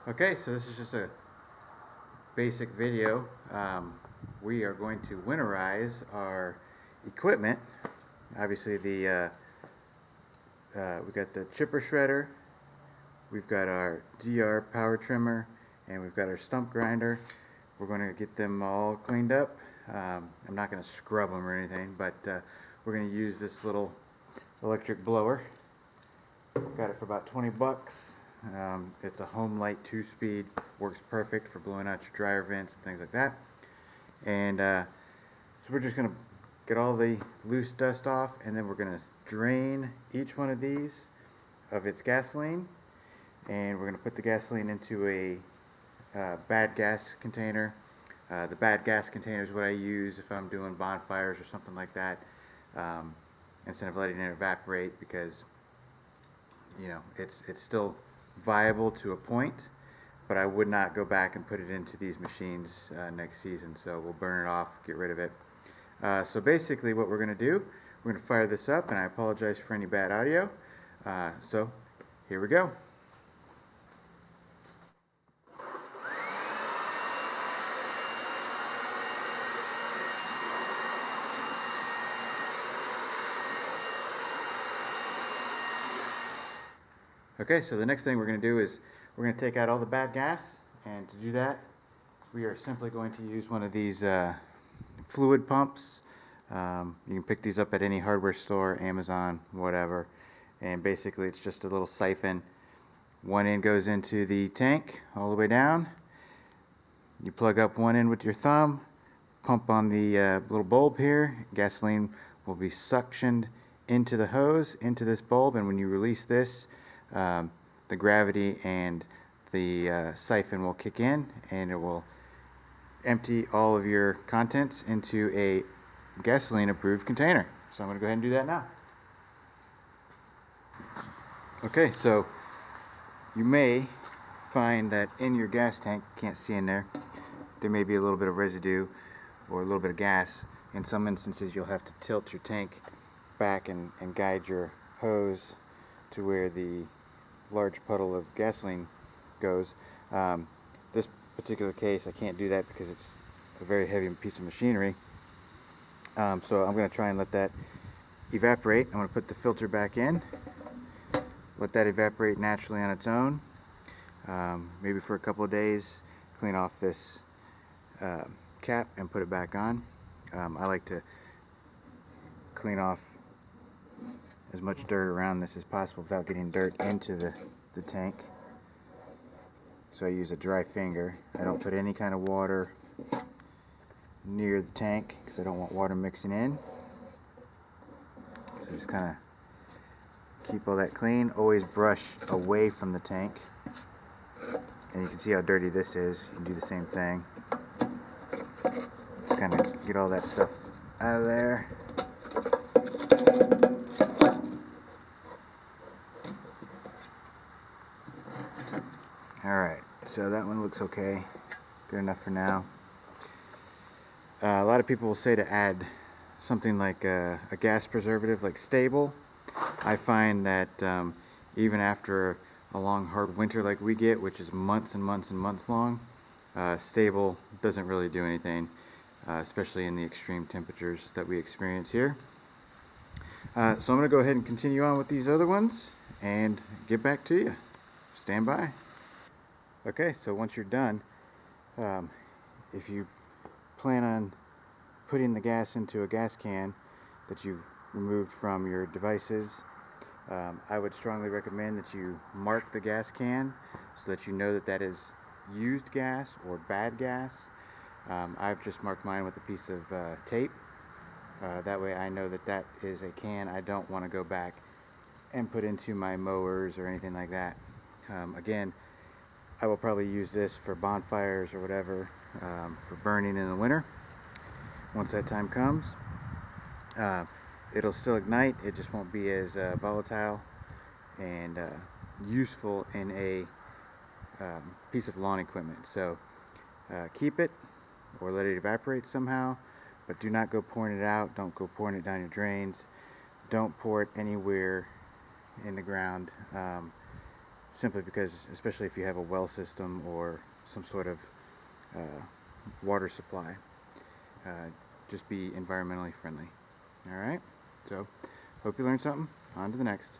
Okay, so this is just a basic video. We are going to winterize our equipment. Obviously, we got the chipper shredder, we've got our DR power trimmer, and we've got our stump grinder. We're going to get them all cleaned up. I'm not going to scrub them or anything, but we're going to use this little electric blower. Got it for about 20 bucks. It's a Homelite 2-speed, works perfect for blowing out your dryer vents and things like that. And so we're just going to get all the loose dust off, and then we're going to drain each one of these of its gasoline, and we're going to put the gasoline into a bad gas container. The bad gas container is what I use if I'm doing bonfires or something like that, instead of letting it evaporate, because it's still viable to a point, but I would not go back and put it into these machines next season. So we'll burn it off, get rid of it. So basically what we're going to do, we're going to fire this up, and I apologize for any bad audio. So here we go. Okay, so the next thing we're going to do is we're going to take out all the bad gas, and to do that, we are simply going to use one of these fluid pumps. You can pick these up at any hardware store, Amazon, whatever, and basically it's just a little siphon. One end goes into the tank all the way down. You plug up one end with your thumb, pump on the little bulb here. Gasoline will be suctioned into the hose, into this bulb, and when you release this, the gravity and the siphon will kick in, and it will empty all of your contents into a gasoline approved container. So I'm going to go ahead and do that now. Okay, so you may find that in your gas tank, can't see in there may be a little bit of residue or a little bit of gas. In some instances you'll have to tilt your tank back and guide your hose to where the large puddle of gasoline goes. This particular case I can't do that because it's a very heavy piece of machinery. So I'm going to try and let that evaporate. I'm going to put the filter back in, let that evaporate naturally on its own, maybe for a couple of days, clean off this cap and put it back on. I like to clean off as much dirt around this as possible without getting dirt into the tank. So I use a dry finger. I don't put any kind of water near the tank because I don't want water mixing in. So just kind of keep all that clean. Always brush away from the tank. And you can see how dirty this is. You can do the same thing. Just kind of get all that stuff out of there. Alright, so that one looks okay. Good enough for now. A lot of people will say to add something like a gas preservative like Sta-Bil. I find that even after a long hard winter like we get, which is months and months and months long, Sta-Bil doesn't really do anything, especially in the extreme temperatures that we experience here. So I'm going to go ahead and continue on with these other ones and get back to you. Stand by. Okay, so once you're done, if you plan on putting the gas into a gas can that you've removed from your devices, I would strongly recommend that you mark the gas can so that you know that that is used gas or bad gas. I've just marked mine with a piece of tape. That way I know that that is a can I don't want to go back and put into my mowers or anything like that. Again, I will probably use this for bonfires or whatever, for burning in the winter. Once that time comes, it'll still ignite. It just won't be as volatile and useful in a piece of lawn equipment. So keep it or let it evaporate somehow, but do not go pouring it out. Don't go pouring it down your drains. Don't pour it anywhere in the ground. simply because, especially if you have a well system or some sort of water supply, just be environmentally friendly. Alright, so hope you learned something. On to the next.